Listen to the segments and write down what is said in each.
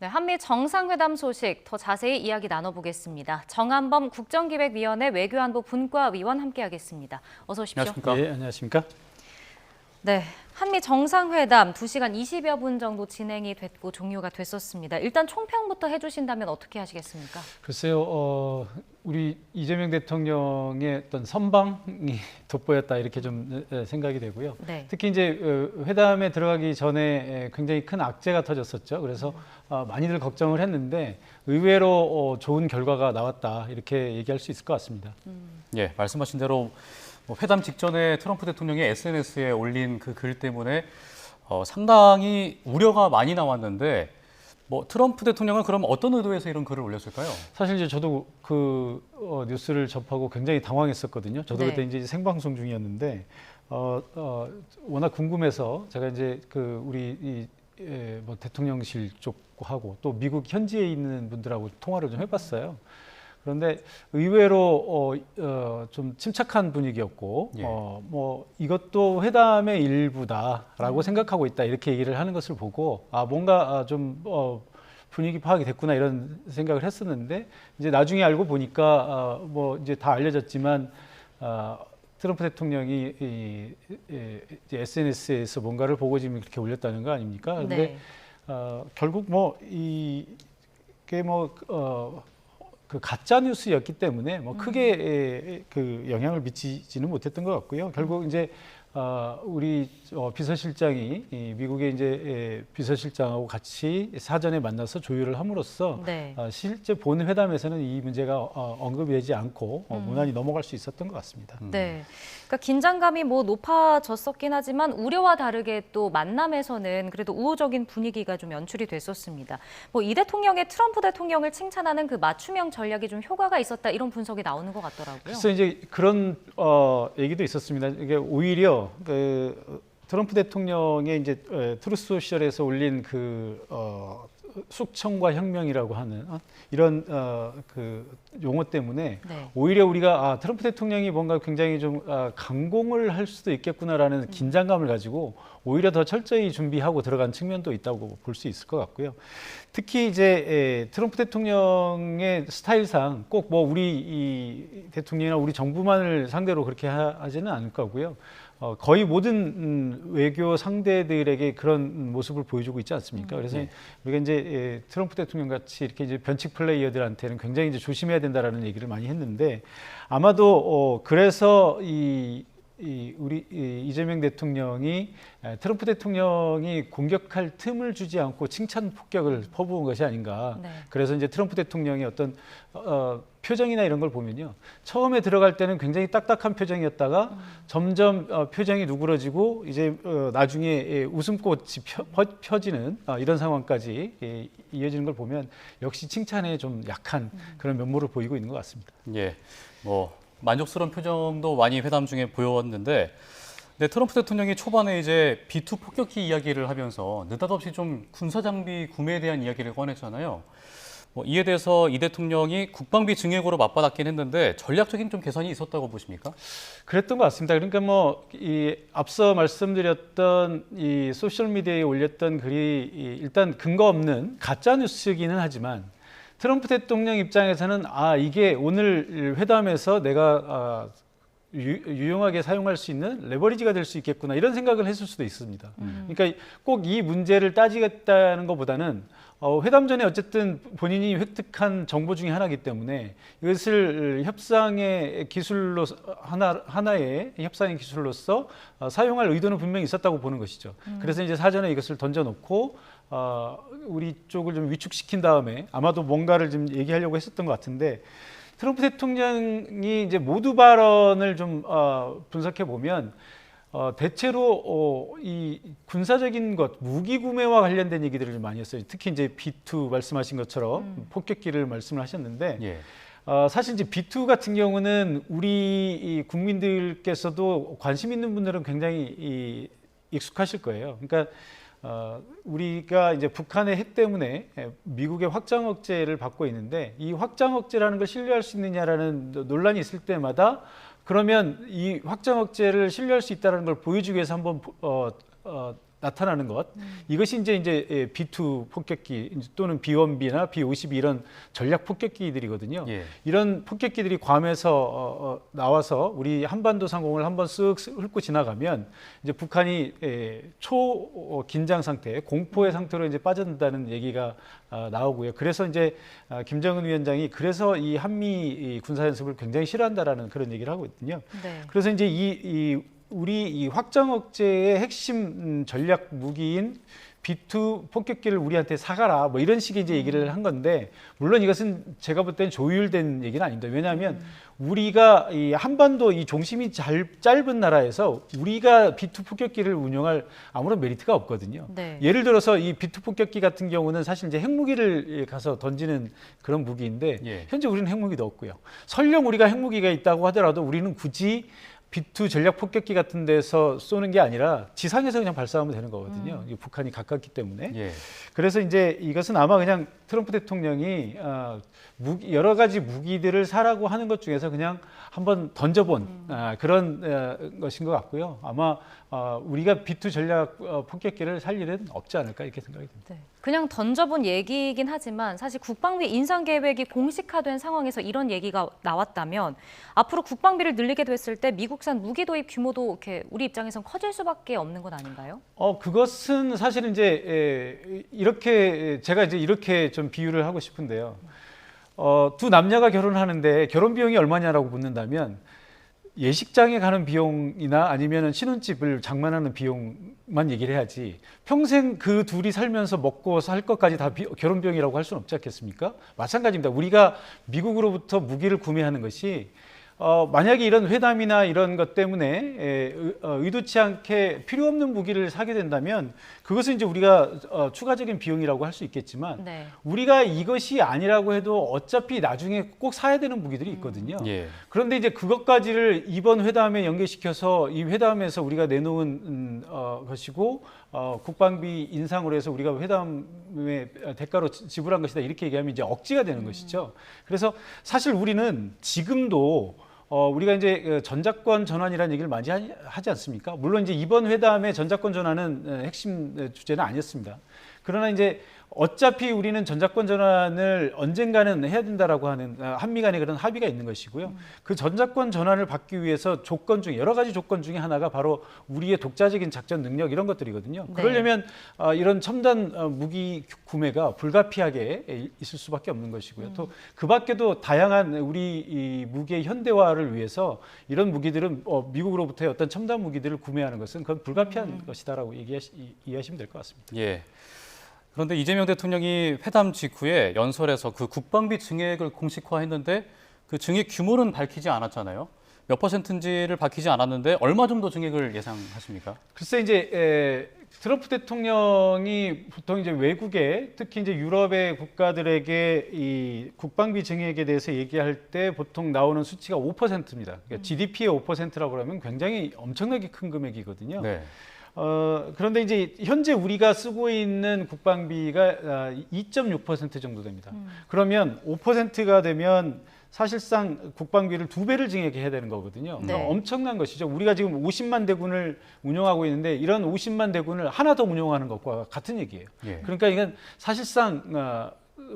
네, 한미 정상회담 소식 더 자세히 이야기 나눠보겠습니다. 정한범 국정기획위원회 외교안보 분과위원 함께하겠습니다. 어서 오십시오. 안녕하십니까? 네, 안녕하십니까? 네, 한미 정상회담 2시간 20여 분 정도 진행이 됐고 종료가 됐었습니다. 일단 총평부터 해주신다면 어떻게 하시겠습니까? 글쎄요, 우리 이재명 대통령의 어떤 선방이 돋보였다 이렇게 좀 생각이 되고요. 네. 특히 이제 회담에 들어가기 전에 굉장히 큰 악재가 터졌었죠. 그래서 많이들 걱정을 했는데 의외로 좋은 결과가 나왔다 이렇게 얘기할 수 있을 것 같습니다. 예, 말씀하신 대로 회담 직전에 트럼프 대통령이 SNS에 올린 그 글 때문에 상당히 우려가 많이 나왔는데 트럼프 대통령은 그럼 어떤 의도에서 이런 글을 올렸을까요? 사실 이제 저도 그 뉴스를 접하고 굉장히 당황했었거든요. 저도 네. 그때 이제 생방송 중이었는데 워낙 궁금해서 제가 이제 그 우리 뭐 대통령실 쪽하고 또 미국 현지에 있는 분들하고 통화를 좀 해봤어요. 그런데 의외로 좀 침착한 분위기였고 예. 뭐 이것도 회담의 일부다라고 생각하고 있다 이렇게 얘기를 하는 것을 보고 뭔가 좀 분위기 파악이 됐구나 이런 생각을 했었는데 이제 나중에 알고 보니까 뭐 이제 다 알려졌지만 트럼프 대통령이 이제 SNS에서 뭔가를 보고 지금 이렇게 올렸다는 거 아닙니까? 근데 네. 결국 뭐 이게 그 가짜 뉴스였기 때문에 뭐 크게 그 영향을 미치지는 못했던 것 같고요. 결국 이제 우리 비서실장이 미국의 이제 비서실장하고 같이 사전에 만나서 조율을 함으로써 네. 실제 본 회담에서는 이 문제가 언급이 되지 않고 무난히 넘어갈 수 있었던 것 같습니다. 네. 그러니까 긴장감이 높아졌었긴 하지만 우려와 다르게 또 만남에서는 그래도 우호적인 분위기가 좀 연출이 됐었습니다. 이 대통령의 트럼프 대통령을 칭찬하는 그 맞춤형 전략이 좀 효과가 있었다 이런 분석이 나오는 것 같더라고요. 그래서 이제 그런 얘기도 있었습니다. 이게 오히려 그 트럼프 대통령의 이제 트루스 소셜에서 올린 그 숙청과 혁명이라고 하는 이런 그 용어 때문에 네. 오히려 우리가 트럼프 대통령이 뭔가 굉장히 좀 강공을 할 수도 있겠구나라는 긴장감을 가지고 오히려 더 철저히 준비하고 들어간 측면도 있다고 볼 수 있을 것 같고요. 특히 이제 트럼프 대통령의 스타일상 꼭 뭐 우리 이 대통령이나 우리 정부만을 상대로 그렇게 하지는 않을 거고요. 거의 모든 외교 상대들에게 그런 모습을 보여주고 있지 않습니까? 그래서 우리가 이제 트럼프 대통령 같이 이렇게 이제 변칙 플레이어들한테는 굉장히 이제 조심해야 된다라는 얘기를 많이 했는데 아마도 그래서 우리 이재명 대통령이 트럼프 대통령이 공격할 틈을 주지 않고 칭찬 폭격을 퍼부은 것이 아닌가. 네. 그래서 이제 트럼프 대통령의 어떤 표정이나 이런 걸 보면요. 처음에 들어갈 때는 굉장히 딱딱한 표정이었다가 점점 표정이 누그러지고 이제 나중에 웃음꽃이 펴지는 이런 상황까지 이어지는 걸 보면 역시 칭찬에 좀 약한 그런 면모를 보이고 있는 것 같습니다. 예, 만족스러운 표정도 많이 회담 중에 보였는데, 트럼프 대통령이 초반에 이제 B2 폭격기 이야기를 하면서 느닷없이 좀 군사 장비 구매에 대한 이야기를 꺼냈잖아요. 이에 대해서 이 대통령이 국방비 증액으로 맞받았긴 했는데 전략적인 좀 계산이 있었다고 보십니까? 그랬던 것 같습니다. 그러니까 이 앞서 말씀드렸던 이 소셜 미디어에 올렸던 글이 일단 근거 없는 가짜 뉴스이기는 하지만 트럼프 대통령 입장에서는 이게 오늘 회담에서 내가 유용하게 사용할 수 있는 레버리지가 될 수 있겠구나 이런 생각을 했을 수도 있습니다. 그러니까 꼭 이 문제를 따지겠다는 것보다는 회담 전에 어쨌든 본인이 획득한 정보 중에 하나이기 때문에 이것을 협상의 기술로 하나의 협상의 기술로서 사용할 의도는 분명히 있었다고 보는 것이죠. 그래서 이제 사전에 이것을 던져놓고 우리 쪽을 좀 위축시킨 다음에 아마도 뭔가를 좀 얘기하려고 했었던 것 같은데 트럼프 대통령이 이제 모두 발언을 좀 분석해 보면 대체로 이 군사적인 것, 무기 구매와 관련된 얘기들을 좀 많이 했어요. 특히 이제 B2 말씀하신 것처럼 폭격기를 말씀을 하셨는데 예. 사실 이제 B2 같은 경우는 우리 국민들께서도 관심 있는 분들은 굉장히 익숙하실 거예요. 그러니까 우리가 이제 북한의 핵 때문에 미국의 확장 억제를 받고 있는데 이 확장 억제라는 걸 신뢰할 수 있느냐라는 논란이 있을 때마다 그러면 이 확장 억제를 신뢰할 수 있다는 걸 보여주기 위해서 한번 나타나는 것, 이것이 이제 B2 폭격기 또는 B1B나 B52 이런 전략 폭격기들이거든요. 예. 이런 폭격기들이 괌에서 나와서 우리 한반도 상공을 한번 쓱 훑고 지나가면 이제 북한이 초 긴장 상태, 공포의 상태로 이제 빠져든다는 얘기가 나오고요. 그래서 이제 김정은 위원장이 그래서 이 한미 군사 연습을 굉장히 싫어한다라는 그런 얘기를 하고 있거든요. 네. 그래서 이제 우리 이 확장 억제의 핵심 전략 무기인 B2 폭격기를 우리한테 사가라 뭐 이런 식의 이제 얘기를 한 건데, 물론 이것은 제가 볼 때는 조율된 얘기는 아닙니다. 왜냐하면 우리가 이 한반도 이 종심이 짧은 나라에서 우리가 B2 폭격기를 운용할 아무런 메리트가 없거든요. 네. 예를 들어서 이 B2 폭격기 같은 경우는 사실 이제 핵무기를 가서 던지는 그런 무기인데 예. 현재 우리는 핵무기도 없고요. 설령 우리가 핵무기가 있다고 하더라도 우리는 굳이 B2 전략 폭격기 같은 데서 쏘는 게 아니라 지상에서 그냥 발사하면 되는 거거든요. 이게 북한이 가깝기 때문에. 예. 그래서 이제 이것은 아마 그냥 트럼프 대통령이 여러 가지 무기들을 사라고 하는 것 중에서 그냥 한번 던져본 그런 것인 것 같고요. 아마 우리가 B2 전략 폭격기를 살 일은 없지 않을까 이렇게 생각이 듭니다. 네. 그냥 던져본 얘기이긴 하지만 사실 국방비 인상 계획이 공식화된 상황에서 이런 얘기가 나왔다면 앞으로 국방비를 늘리게 됐을 때 미국산 무기 도입 규모도 이렇게 우리 입장에선 커질 수밖에 없는 것 아닌가요? 그것은 사실은 이제 이렇게 제가 이제 이렇게 좀 비유를 하고 싶은데요. 두 남녀가 결혼하는데 결혼 비용이 얼마냐라고 묻는다면 예식장에 가는 비용이나 아니면 신혼집을 장만하는 비용만 얘기를 해야지 평생 그 둘이 살면서 먹고 살 것까지 다 결혼 비용이라고 할 수는 없지 않겠습니까? 마찬가지입니다. 우리가 미국으로부터 무기를 구매하는 것이 만약에 이런 회담이나 이런 것 때문에 의도치 않게 필요 없는 무기를 사게 된다면 그것은 이제 우리가 추가적인 비용이라고 할 수 있겠지만 네. 우리가 이것이 아니라고 해도 어차피 나중에 꼭 사야 되는 무기들이 있거든요. 예. 그런데 이제 그것까지를 이번 회담에 연계시켜서 이 회담에서 우리가 내놓은 것이고 국방비 인상으로 해서 우리가 회담의 대가로 지불한 것이다 이렇게 얘기하면 이제 억지가 되는 것이죠. 그래서 사실 우리는 지금도 우리가 이제 전작권 전환이라는 얘기를 많이 하지 않습니까? 물론 이제 이번 회담의 전작권 전환은 핵심 주제는 아니었습니다. 그러나 이제 어차피 우리는 전작권 전환을 언젠가는 해야 된다라고 하는 한미 간의 그런 합의가 있는 것이고요. 그 전작권 전환을 받기 위해서 조건 중에 여러 가지 조건 중에 하나가 바로 우리의 독자적인 작전 능력 이런 것들이거든요. 네. 그러려면 이런 첨단 무기 구매가 불가피하게 있을 수밖에 없는 것이고요. 또 그 밖에도 다양한 우리 이 무기의 현대화를 위해서 이런 무기들은 미국으로부터의 어떤 첨단 무기들을 구매하는 것은 그건 불가피한 것이다라고 이해하시면 될 것 같습니다. 예. 그런데 이재명 대통령이 회담 직후에 연설에서 그 국방비 증액을 공식화했는데 그 증액 규모는 밝히지 않았잖아요. 몇 퍼센트인지를 밝히지 않았는데 얼마 정도 증액을 예상하십니까? 글쎄 이제 트럼프 대통령이 보통 이제 외국에 특히 이제 유럽의 국가들에게 이 국방비 증액에 대해서 얘기할 때 보통 나오는 수치가 5%입니다. 그러니까 GDP의 5%라고 하면 굉장히 엄청나게 큰 금액이거든요. 네. 그런데 이제 현재 우리가 쓰고 있는 국방비가 2.6% 정도 됩니다. 그러면 5%가 되면 사실상 국방비를 2배를 증액해야 되는 거거든요. 네. 엄청난 것이죠. 우리가 지금 50만 대군을 운용하고 있는데 이런 50만 대군을 하나 더 운용하는 것과 같은 얘기예요. 예. 그러니까 이건 사실상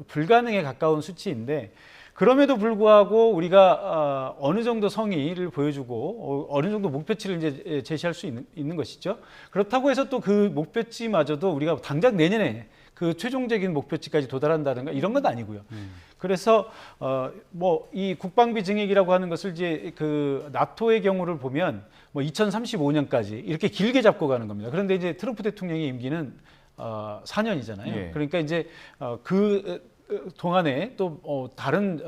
불가능에 가까운 수치인데 그럼에도 불구하고 우리가 어느 정도 성의를 보여주고 어느 정도 목표치를 이제 제시할 수 있는 것이죠. 그렇다고 해서 또 그 목표치마저도 우리가 당장 내년에 그 최종적인 목표치까지 도달한다든가 이런 건 아니고요. 그래서 뭐 이 국방비 증액이라고 하는 것을 이제 그 나토의 경우를 보면 뭐 2035년까지 이렇게 길게 잡고 가는 겁니다. 그런데 이제 트럼프 대통령의 임기는 4년이잖아요. 예. 그러니까 이제 그 동안에 또 다른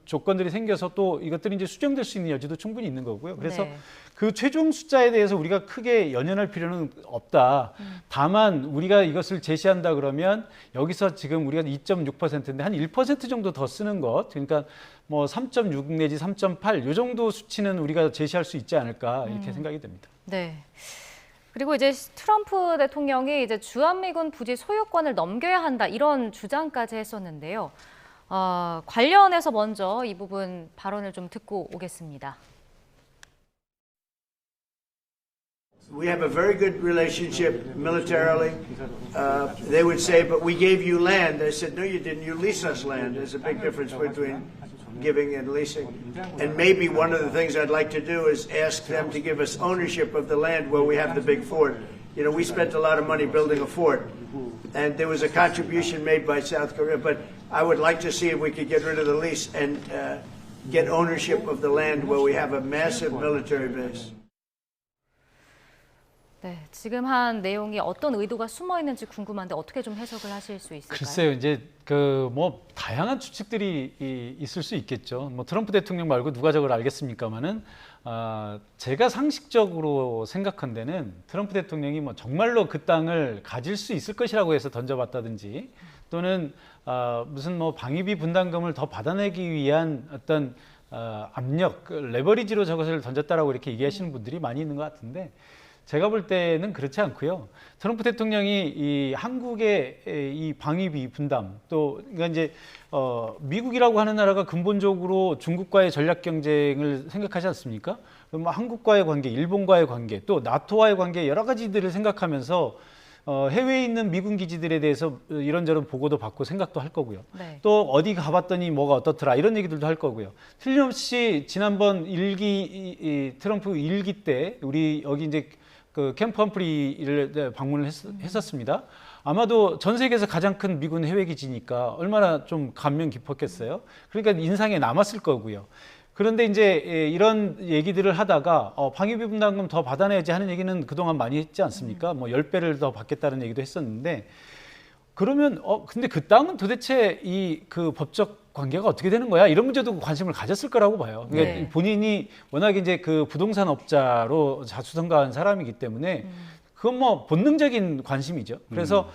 조건들이 생겨서 또 이것들이 이제 수정될 수 있는 여지도 충분히 있는 거고요. 그래서 네. 그 최종 숫자에 대해서 우리가 크게 연연할 필요는 없다. 다만 우리가 이것을 제시한다 그러면 여기서 지금 우리가 2.6%인데 한 1% 정도 더 쓰는 것, 그러니까 뭐 3.6 내지 3.8 이 정도 수치는 우리가 제시할 수 있지 않을까 이렇게 생각이 됩니다. 네. 그리고 이제 트럼프 대통령이 이제 주한미군 부지 소유권을 넘겨야 한다 이런 주장까지 했었는데요. 관련해서 먼저 이 부분 발언을 좀 듣고 오겠습니다. We have a very good relationship militarily. They would say, but we gave you land. I said, no, you didn't. You lease us land. There's a big difference between giving and leasing. And maybe one of the things I'd like to do is ask them to give us ownership of the land where we have the big fort. You know, we spent a lot of money building a fort, and there was a contribution made by South Korea, but I would like to see if we could get rid of the lease and get ownership of the land where we have a massive military base. 네, 지금 한 내용이 어떤 의도가 숨어 있는지 궁금한데 어떻게 좀 해석을 하실 수 있을까요? 글쎄요, 이제 뭐 다양한 추측들이 있을 수 있겠죠. 뭐 트럼프 대통령 말고 누가 저걸 알겠습니까만은 제가 상식적으로 생각한 데는 트럼프 대통령이 뭐 정말로 그 땅을 가질 수 있을 것이라고 해서 던져봤다든지 또는 무슨 뭐 방위비 분담금을 더 받아내기 위한 어떤 압력, 레버리지로 저것을 던졌다라고 이렇게 얘기하시는 분들이 많이 있는 것 같은데. 제가 볼 때는 그렇지 않고요. 트럼프 대통령이 이 한국의 이 방위비 분담 또 그러니까 이제 미국이라고 하는 나라가 근본적으로 중국과의 전략 경쟁을 생각하지 않습니까? 그럼 한국과의 관계, 일본과의 관계, 또 나토와의 관계 여러 가지들을 생각하면서 해외에 있는 미군 기지들에 대해서 이런저런 보고도 받고 생각도 할 거고요. 네. 또 어디 가봤더니 뭐가 어떻더라 이런 얘기들도 할 거고요. 틀림없이 지난번 트럼프 일기 때 우리 여기 이제 그 캠프 험프리를 방문을 했었습니다. 아마도 전 세계에서 가장 큰 미군 해외 기지니까 얼마나 좀 감명 깊었겠어요. 그러니까 인상에 남았을 거고요. 그런데 이제 이런 얘기들을 하다가 방위비 분담금 더 받아내야지 하는 얘기는 그동안 많이 했지 않습니까? 뭐 10배를 더 받겠다는 얘기도 했었는데 그러면 근데 그 땅은 도대체 그 법적 관계가 어떻게 되는 거야? 이런 문제도 관심을 가졌을 거라고 봐요. 그러니까 네. 본인이 워낙 이제 그 부동산 업자로 자수성가한 사람이기 때문에 그건 뭐 본능적인 관심이죠. 그래서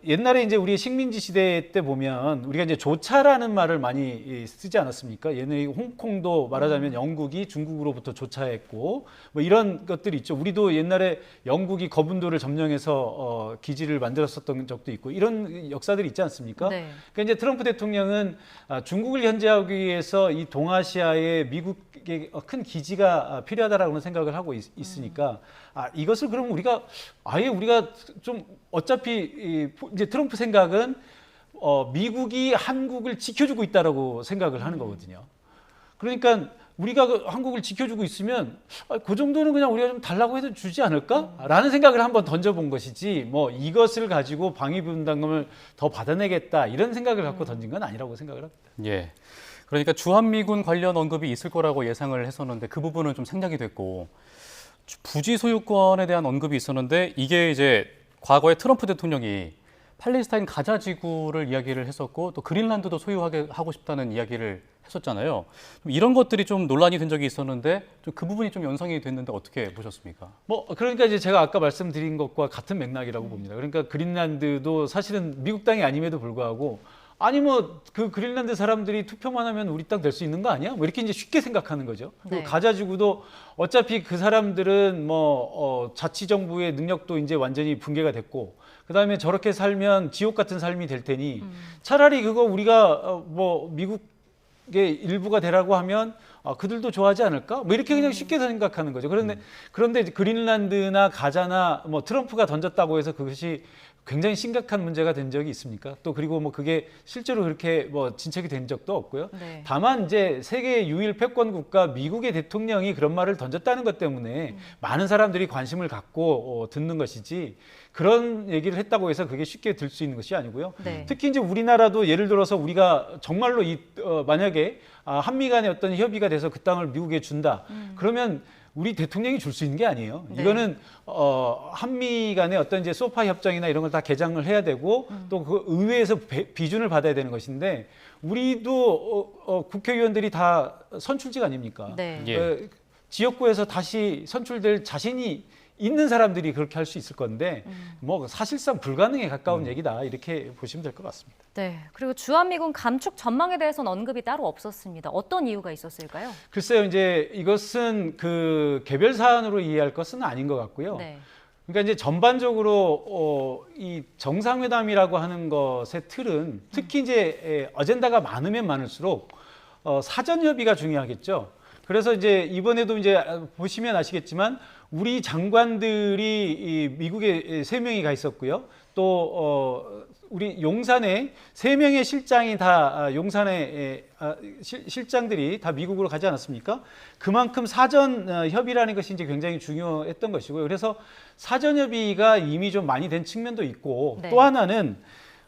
옛날에 이제 우리 식민지 시대 때 보면 우리가 이제 조차라는 말을 많이 쓰지 않았습니까? 옛날에 홍콩도 말하자면 영국이 중국으로부터 조차했고 뭐 이런 것들이 있죠. 우리도 옛날에 영국이 거분도를 점령해서 기지를 만들었었던 적도 있고 이런 역사들이 있지 않습니까? 네. 그러니까 이제 트럼프 대통령은 중국을 현재하기 위해서 이 동아시아에 미국의 큰 기지가 필요하다라고 생각을 하고 있으니까 이것을 그럼 우리가 좀 어차피 이제 트럼프 생각은 미국이 한국을 지켜주고 있다라고 생각을 하는 거거든요. 그러니까 우리가 한국을 지켜주고 있으면 그 정도는 그냥 우리가 좀 달라고 해도 주지 않을까라는 생각을 한번 던져본 것이지 뭐 이것을 가지고 방위비 분담금을 더 받아내겠다 이런 생각을 갖고 던진 건 아니라고 생각을 합니다. 예. 그러니까 주한미군 관련 언급이 있을 거라고 예상을 했었는데 그 부분은 좀 생략이 됐고 부지 소유권에 대한 언급이 있었는데 이게 이제 과거에 트럼프 대통령이 팔레스타인 가자 지구를 이야기를 했었고 또 그린란드도 소유하게 하고 싶다는 이야기를 했었잖아요. 이런 것들이 좀 논란이 된 적이 있었는데 좀 그 부분이 좀 연상이 됐는데 어떻게 보셨습니까? 그러니까 이제 제가 아까 말씀드린 것과 같은 맥락이라고 봅니다. 그러니까 그린란드도 사실은 미국 땅이 아님에도 불구하고 아니 뭐 그 그린란드 사람들이 투표만 하면 우리 땅 될 수 있는 거 아니야? 뭐 이렇게 이제 쉽게 생각하는 거죠. 그리고 네. 가자지구도 어차피 그 사람들은 뭐 자치정부의 능력도 이제 완전히 붕괴가 됐고 그다음에 저렇게 살면 지옥 같은 삶이 될 테니 차라리 그거 우리가 뭐 미국의 일부가 되라고 하면 그들도 좋아하지 않을까? 뭐 이렇게 그냥 쉽게 생각하는 거죠. 그런데 그린란드나 가자나 뭐 트럼프가 던졌다고 해서 그것이 굉장히 심각한 문제가 된 적이 있습니까? 또 그리고 뭐 그게 실제로 그렇게 뭐 진척이 된 적도 없고요. 네. 다만 이제 세계 유일 패권 국가 미국의 대통령이 그런 말을 던졌다는 것 때문에 많은 사람들이 관심을 갖고 듣는 것이지 그런 얘기를 했다고 해서 그게 쉽게 들 수 있는 것이 아니고요. 네. 특히 이제 우리나라도 예를 들어서 우리가 정말로 만약에 한미 간의 어떤 협의가 돼서 그 땅을 미국에 준다. 그러면 우리 대통령이 줄 수 있는 게 아니에요. 네. 이거는 한미 간의 어떤 이제 소파 협정이나 이런 걸 다 개정을 해야 되고 또 그 의회에서 비준을 받아야 되는 것인데 우리도 국회의원들이 다 선출직 아닙니까? 네. 예. 지역구에서 다시 선출될 자신이 있는 사람들이 그렇게 할 수 있을 건데 뭐 사실상 불가능에 가까운 얘기다 이렇게 보시면 될 것 같습니다. 네. 그리고 주한미군 감축 전망에 대해서는 언급이 따로 없었습니다. 어떤 이유가 있었을까요? 글쎄요, 이제 이것은 그 개별 사안으로 이해할 것은 아닌 것 같고요. 네. 그러니까 이제 전반적으로 이 정상회담이라고 하는 것의 틀은 특히 이제 어젠다가 많으면 많을수록 사전 협의가 중요하겠죠. 그래서 이제 이번에도 이제 보시면 아시겠지만 우리 장관들이 이 미국에 3명이 가 있었고요. 또 우리 용산에 3명의 실장이 다 용산에 실장들이 다 미국으로 가지 않았습니까? 그만큼 사전 협의라는 것이 이제 굉장히 중요했던 것이고요. 그래서 사전 협의가 이미 좀 많이 된 측면도 있고 네. 또 하나는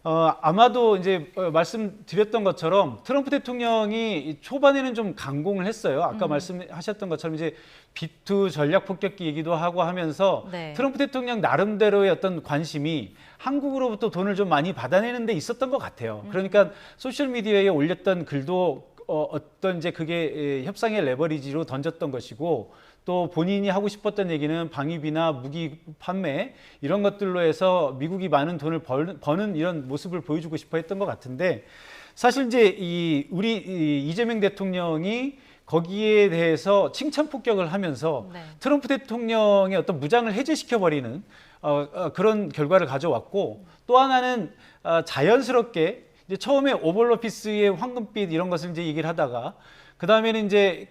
아마도 이제 말씀드렸던 것처럼 트럼프 대통령이 초반에는 좀 강공을 했어요. 아까 말씀하셨던 것처럼 이제 B2 전략 폭격기 얘기도 하고 하면서 네. 트럼프 대통령 나름대로의 어떤 관심이 한국으로부터 돈을 좀 많이 받아내는 데 있었던 것 같아요. 그러니까 소셜 미디어에 올렸던 글도 어떤 이제 그게 협상의 레버리지로 던졌던 것이고 또 본인이 하고 싶었던 얘기는 방위비나 무기 판매 이런 것들로 해서 미국이 많은 돈을 버는 이런 모습을 보여주고 싶어 했던 것 같은데 사실 이제 우리 이재명 대통령이 거기에 대해서 칭찬 폭격을 하면서 네. 트럼프 대통령의 어떤 무장을 해제시켜버리는 그런 결과를 가져왔고 또 하나는 자연스럽게 이제 처음에 오벌 오피스의 황금빛 이런 것을 이제 얘기를 하다가 그 다음에는 이제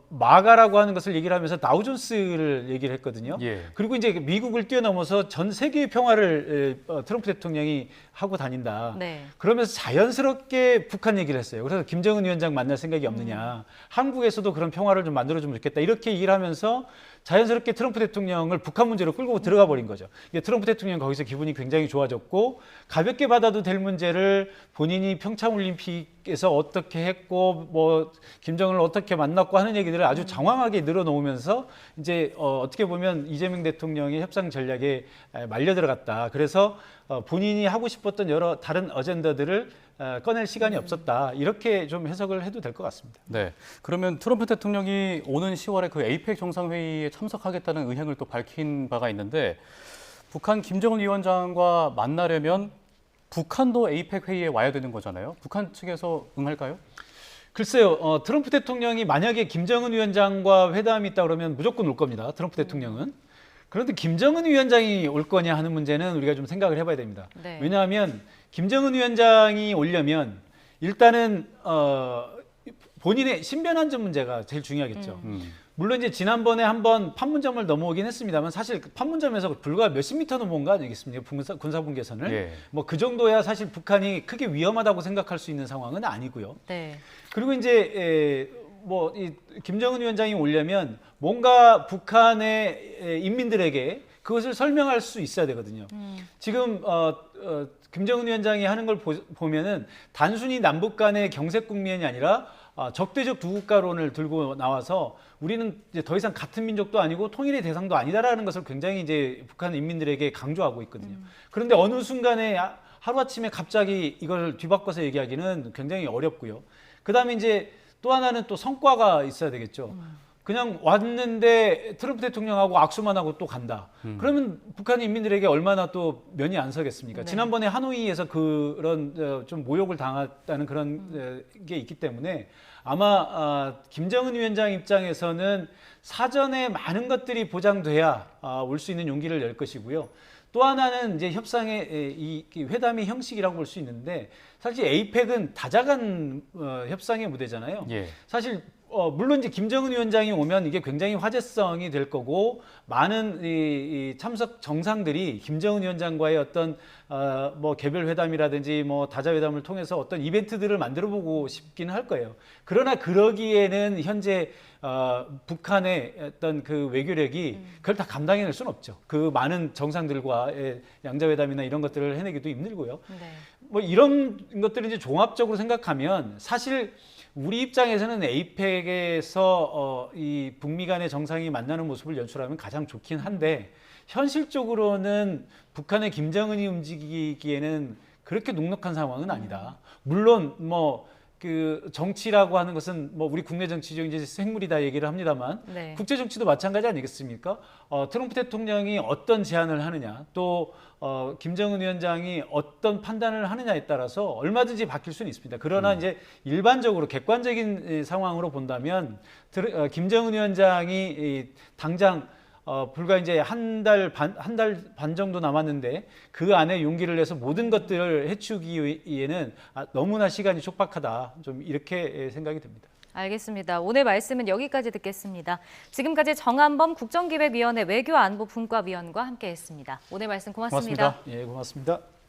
마가라고 하는 것을 얘기를 하면서 다우존스를 얘기를 했거든요. 예. 그리고 이제 미국을 뛰어넘어서 전 세계의 평화를 트럼프 대통령이 하고 다닌다. 네. 그러면서 자연스럽게 북한 얘기를 했어요. 그래서 김정은 위원장 만날 생각이 없느냐. 한국에서도 그런 평화를 좀 만들어주면 좋겠다. 이렇게 얘기를 하면서 자연스럽게 트럼프 대통령을 북한 문제로 끌고 들어가 버린 거죠. 트럼프 대통령 거기서 기분이 굉장히 좋아졌고 가볍게 받아도 될 문제를 본인이 평창올림픽에서 어떻게 했고 뭐 김정은을 어떻게 만났고 하는 얘기들을 아주 장황하게 늘어놓으면서 이제 어떻게 보면 이재명 대통령의 협상 전략에 말려 들어갔다. 그래서 본인이 하고 싶었던 여러 다른 어젠다들을 꺼낼 시간이 없었다. 이렇게 좀 해석을 해도 될 것 같습니다. 네. 그러면 트럼프 대통령이 오는 10월에 그 에이펙 정상회의에 참석하겠다는 의향을 또 밝힌 바가 있는데 북한 김정은 위원장과 만나려면 북한도 에이펙 회의에 와야 되는 거잖아요. 북한 측에서 응할까요? 글쎄요. 트럼프 대통령이 만약에 김정은 위원장과 회담이 있다 그러면 무조건 올 겁니다. 트럼프 대통령은. 그런데 김정은 위원장이 올 거냐 하는 문제는 우리가 좀 생각을 해봐야 됩니다. 네. 왜냐하면 김정은 위원장이 오려면 일단은 본인의 신변안전 문제가 제일 중요하겠죠. 물론 이제 지난번에 한번 판문점을 넘어오긴 했습니다만 사실 그 판문점에서 불과 몇십 미터 넘어온 거 아니겠습니까? 군사분계선을. 예. 뭐 그 정도야 사실 북한이 크게 위험하다고 생각할 수 있는 상황은 아니고요. 네. 그리고 이제 이 김정은 위원장이 오려면 뭔가 북한의 인민들에게 그것을 설명할 수 있어야 되거든요. 지금 김정은 위원장이 하는 걸 보면은 단순히 남북 간의 경색 국면이 아니라 적대적 두 국가론을 들고 나와서 우리는 이제 더 이상 같은 민족도 아니고 통일의 대상도 아니다라는 것을 굉장히 이제 북한 인민들에게 강조하고 있거든요. 그런데 어느 순간에 하루아침에 갑자기 이걸 뒤바꿔서 얘기하기는 굉장히 어렵고요. 그다음에 이제 또 하나는 또 성과가 있어야 되겠죠. 그냥 왔는데 트럼프 대통령하고 악수만 하고 또 간다. 그러면 북한 인민들에게 얼마나 또 면이 안 서겠습니까? 네. 지난번에 하노이에서 그런 좀 모욕을 당했다는 그런 게 있기 때문에 아마 김정은 위원장 입장에서는 사전에 많은 것들이 보장돼야 올 수 있는 용기를 낼 것이고요. 또 하나는 이제 협상의 이 회담의 형식이라고 볼 수 있는데 사실 에이펙은 다자간 협상의 무대잖아요. 예. 사실 물론 이제 김정은 위원장이 오면 이게 굉장히 화제성이 될 거고 많은 이 참석 정상들이 김정은 위원장과의 어떤 뭐 개별 회담이라든지 뭐 다자 회담을 통해서 어떤 이벤트들을 만들어 보고 싶기는 할 거예요. 그러나 그러기에는 현재 북한의 어떤 그 외교력이 그걸 다 감당해낼 수는 없죠. 그 많은 정상들과의 양자회담이나 이런 것들을 해내기도 힘들고요. 네. 뭐 이런 것들을 이제 종합적으로 생각하면 사실 우리 입장에서는 에이펙에서 이 북미 간의 정상이 만나는 모습을 연출하면 가장 좋긴 한데 현실적으로는 북한의 김정은이 움직이기에는 그렇게 녹록한 상황은 아니다. 물론 뭐 그 정치라고 하는 것은 뭐 우리 국내 정치적 이제 생물이다 얘기를 합니다만 네. 국제 정치도 마찬가지 아니겠습니까? 트럼프 대통령이 어떤 제안을 하느냐, 또 김정은 위원장이 어떤 판단을 하느냐에 따라서 얼마든지 바뀔 수는 있습니다. 그러나 이제 일반적으로 객관적인 상황으로 본다면 김정은 위원장이 당장 불과 이제 한 달 반 정도 남았는데 그 안에 용기를 내서 모든 것들을 해치우기에는 너무나 시간이 촉박하다. 좀 이렇게 생각이 듭니다. 알겠습니다. 오늘 말씀은 여기까지 듣겠습니다. 지금까지 정한범 국정기획위원회 외교안보 분과위원과 함께했습니다. 오늘 말씀 고맙습니다. 고맙습니다. 예, 고맙습니다.